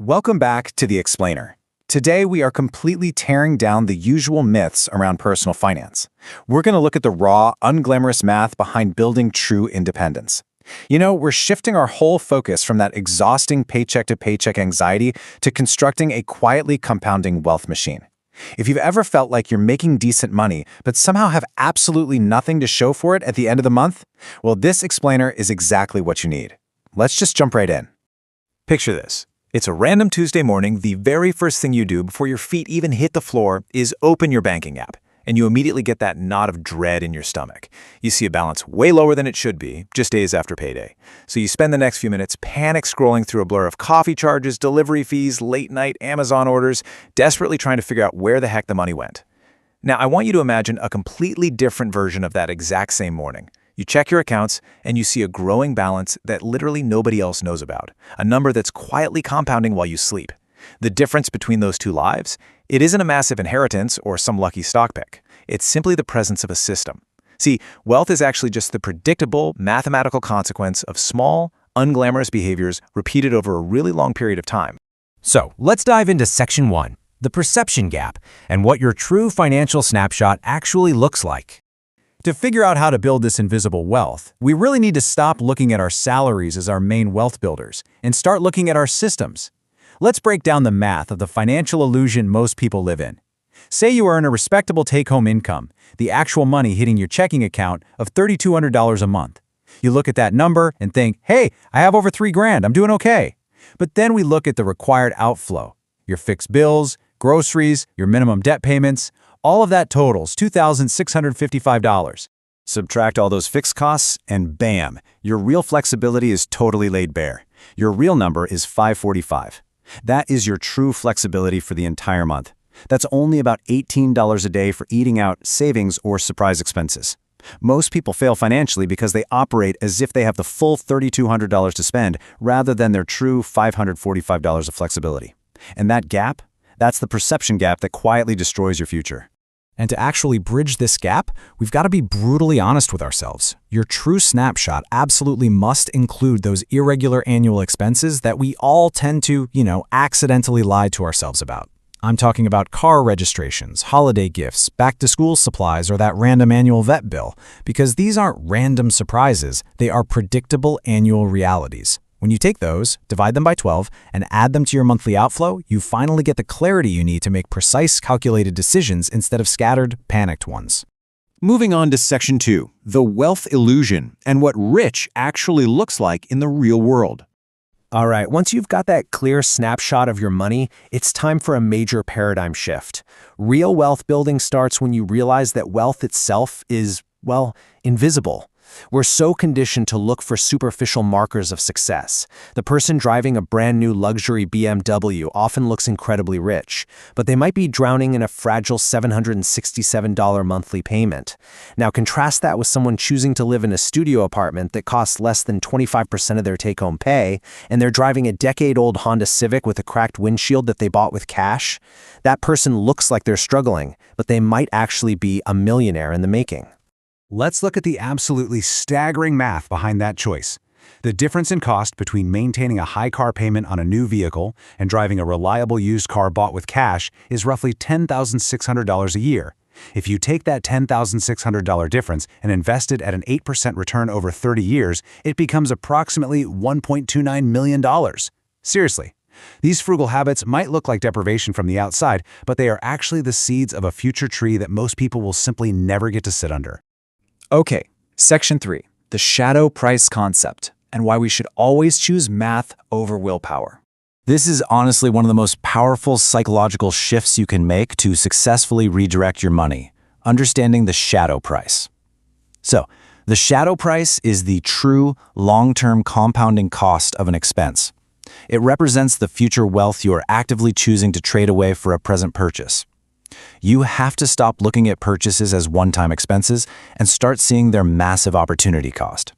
Welcome back to The Explainer. Today, we are completely tearing down the usual myths around personal finance. We're going to look at the raw, unglamorous math behind building true independence. We're shifting our whole focus from that exhausting paycheck-to-paycheck anxiety to constructing a quietly compounding wealth machine. If you've ever felt like you're making decent money, but somehow have absolutely nothing to show for it at the end of the month, well, this explainer is exactly what you need. Let's just jump right in. Picture this. It's a random Tuesday morning. The very first thing you do before your feet even hit the floor is open your banking app, and you immediately get that knot of dread in your stomach. You see a balance way lower than it should be, just days after payday. So you spend the next few minutes panic scrolling through a blur of coffee charges, delivery fees, late-night Amazon orders, desperately trying to figure out where the heck the money went. Now, I want you to imagine a completely different version of that exact same morning. You check your accounts, and you see a growing balance that literally nobody else knows about, a number that's quietly compounding while you sleep. The difference between those two lives? It isn't a massive inheritance or some lucky stock pick. It's simply the presence of a system. See, wealth is actually just the predictable, mathematical consequence of small, unglamorous behaviors repeated over a really long period of time. So, let's dive into Section 1, the perception gap, and what your true financial snapshot actually looks like. To figure out how to build this invisible wealth, we really need to stop looking at our salaries as our main wealth builders and start looking at our systems. Let's break down the math of the financial illusion most people live in. Say you earn a respectable take-home income, the actual money hitting your checking account of $3,200 a month. You look at that number and think, hey, I have over $3,000, I'm doing okay. But then we look at the required outflow, your fixed bills, groceries, your minimum debt payments. All of that totals $2,655. Subtract all those fixed costs, and bam, your real flexibility is totally laid bare. Your real number is $545. That is your true flexibility for the entire month. That's only about $18 a day for eating out, savings, or surprise expenses. Most people fail financially because they operate as if they have the full $3,200 to spend rather than their true $545 of flexibility. And that gap? That's the perception gap that quietly destroys your future. And to actually bridge this gap, we've got to be brutally honest with ourselves. Your true snapshot absolutely must include those irregular annual expenses that we all tend to, accidentally lie to ourselves about. I'm talking about car registrations, holiday gifts, back-to-school supplies, or that random annual vet bill, because these aren't random surprises, they are predictable annual realities. When you take those, divide them by 12, and add them to your monthly outflow, you finally get the clarity you need to make precise, calculated decisions instead of scattered, panicked ones. Moving on to Section 2, the wealth illusion and what rich actually looks like in the real world. All right, once you've got that clear snapshot of your money, it's time for a major paradigm shift. Real wealth building starts when you realize that wealth itself is, invisible. We're so conditioned to look for superficial markers of success. The person driving a brand new luxury BMW often looks incredibly rich, but they might be drowning in a fragile $767 monthly payment. Now contrast that with someone choosing to live in a studio apartment that costs less than 25% of their take-home pay, and they're driving a decade-old Honda Civic with a cracked windshield that they bought with cash. That person looks like they're struggling, but they might actually be a millionaire in the making. Let's look at the absolutely staggering math behind that choice. The difference in cost between maintaining a high car payment on a new vehicle and driving a reliable used car bought with cash is roughly $10,600 a year. If you take that $10,600 difference and invest it at an 8% return over 30 years, it becomes approximately $1.29 million. Seriously. These frugal habits might look like deprivation from the outside, but they are actually the seeds of a future tree that most people will simply never get to sit under. Okay, Section 3, the shadow price concept, and why we should always choose math over willpower. This is honestly one of the most powerful psychological shifts you can make to successfully redirect your money, understanding the shadow price. So, the shadow price is the true, long-term compounding cost of an expense. It represents the future wealth you are actively choosing to trade away for a present purchase. You have to stop looking at purchases as one-time expenses and start seeing their massive opportunity cost.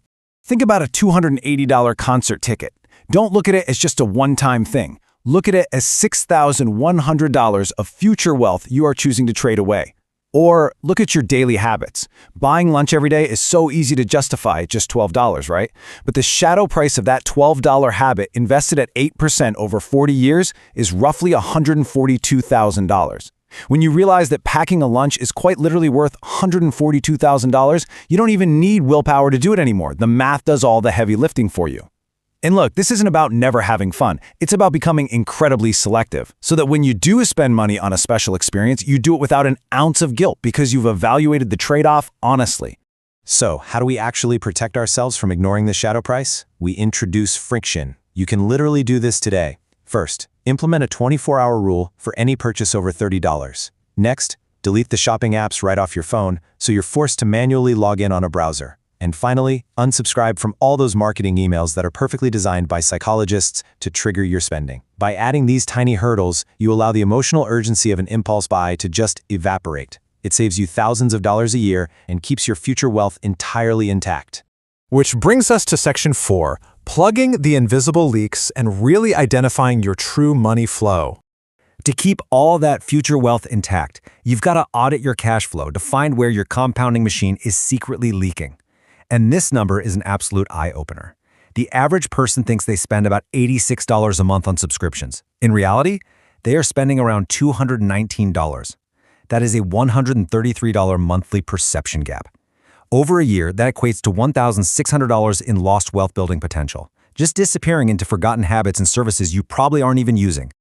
Think about a $280 concert ticket. Don't look at it as just a one-time thing. Look at it as $6,100 of future wealth you are choosing to trade away. Or look at your daily habits. Buying lunch every day is so easy to justify at just $12, right? But the shadow price of that $12 habit invested at 8% over 40 years is roughly $142,000. When you realize that packing a lunch is quite literally worth $142,000, you don't even need willpower to do it anymore. The math does all the heavy lifting for you. And look, this isn't about never having fun. It's about becoming incredibly selective, so that when you do spend money on a special experience, you do it without an ounce of guilt because you've evaluated the trade-off honestly. So, how do we actually protect ourselves from ignoring the shadow price? We introduce friction. You can literally do this today. First, implement a 24-hour rule for any purchase over $30. Next, delete the shopping apps right off your phone so you're forced to manually log in on a browser. And finally, unsubscribe from all those marketing emails that are perfectly designed by psychologists to trigger your spending. By adding these tiny hurdles, you allow the emotional urgency of an impulse buy to just evaporate. It saves you thousands of dollars a year and keeps your future wealth entirely intact. Which brings us to Section 4, plugging the invisible leaks and really identifying your true money flow. To keep all that future wealth intact, you've got to audit your cash flow to find where your compounding machine is secretly leaking. And this number is an absolute eye-opener. The average person thinks they spend about $86 a month on subscriptions. In reality, they are spending around $219. That is a $133 monthly perception gap. Over a year, that equates to $1,600 in lost wealth building potential, just disappearing into forgotten habits and services you probably aren't even using.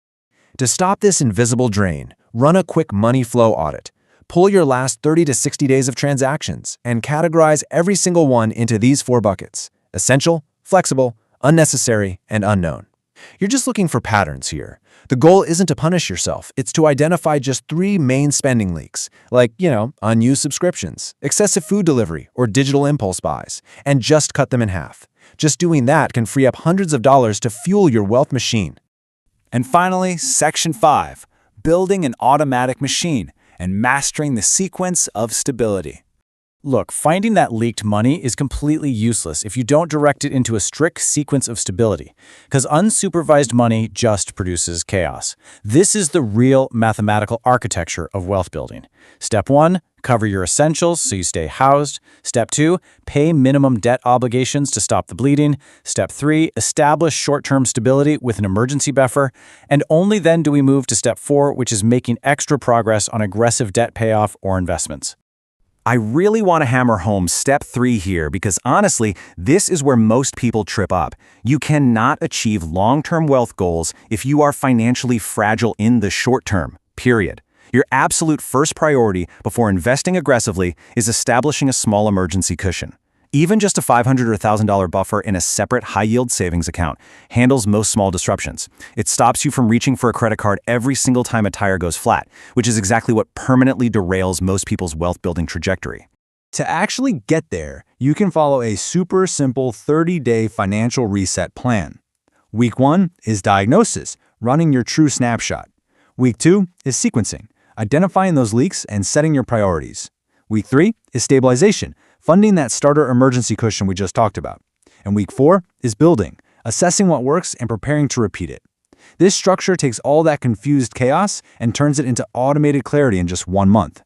To stop this invisible drain, run a quick money flow audit. Pull your last 30 to 60 days of transactions and categorize every single one into these 4 buckets: essential, flexible, unnecessary, and unknown. You're just looking for patterns here. The goal isn't to punish yourself, it's to identify just 3 main spending leaks, like, unused subscriptions, excessive food delivery, or digital impulse buys, and just cut them in half. Just doing that can free up hundreds of dollars to fuel your wealth machine. And finally, Section 5, building an automatic machine and mastering the sequence of stability. Look, finding that leaked money is completely useless if you don't direct it into a strict sequence of stability, because unsupervised money just produces chaos. This is the real mathematical architecture of wealth building. Step 1, cover your essentials so you stay housed. Step 2, pay minimum debt obligations to stop the bleeding. Step 3, establish short-term stability with an emergency buffer. And only then do we move to Step 4, which is making extra progress on aggressive debt payoff or investments. I really want to hammer home Step 3 here because honestly, this is where most people trip up. You cannot achieve long-term wealth goals if you are financially fragile in the short term, period. Your absolute first priority before investing aggressively is establishing a small emergency cushion. Even just a $500 or $1,000 buffer in a separate high-yield savings account handles most small disruptions. It stops you from reaching for a credit card every single time a tire goes flat, which is exactly what permanently derails most people's wealth-building trajectory. To actually get there, you can follow a super simple 30-day financial reset plan. Week 1 is diagnosis, running your true snapshot. Week 2 is sequencing, identifying those leaks and setting your priorities. Week 3 is stabilization, funding that starter emergency cushion we just talked about. And week 4 is building, assessing what works and preparing to repeat it. This structure takes all that confused chaos and turns it into automated clarity in just 1 month.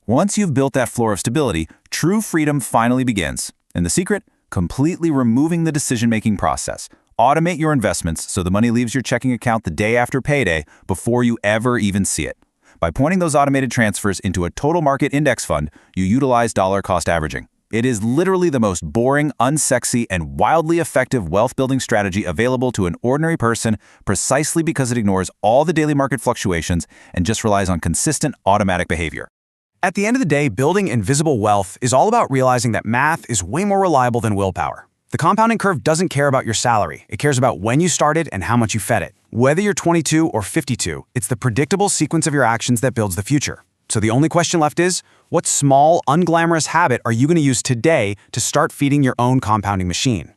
Once you've built that floor of stability, true freedom finally begins. And the secret? Completely removing the decision-making process. Automate your investments so the money leaves your checking account the day after payday before you ever even see it. By pointing those automated transfers into a total market index fund, you utilize dollar cost averaging. It is literally the most boring, unsexy, and wildly effective wealth-building strategy available to an ordinary person precisely because it ignores all the daily market fluctuations and just relies on consistent automatic behavior. At the end of the day, building invisible wealth is all about realizing that math is way more reliable than willpower. The compounding curve doesn't care about your salary. It cares about when you started and how much you fed it. Whether you're 22 or 52, it's the predictable sequence of your actions that builds the future. So the only question left is, what small, unglamorous habit are you going to use today to start feeding your own compounding machine?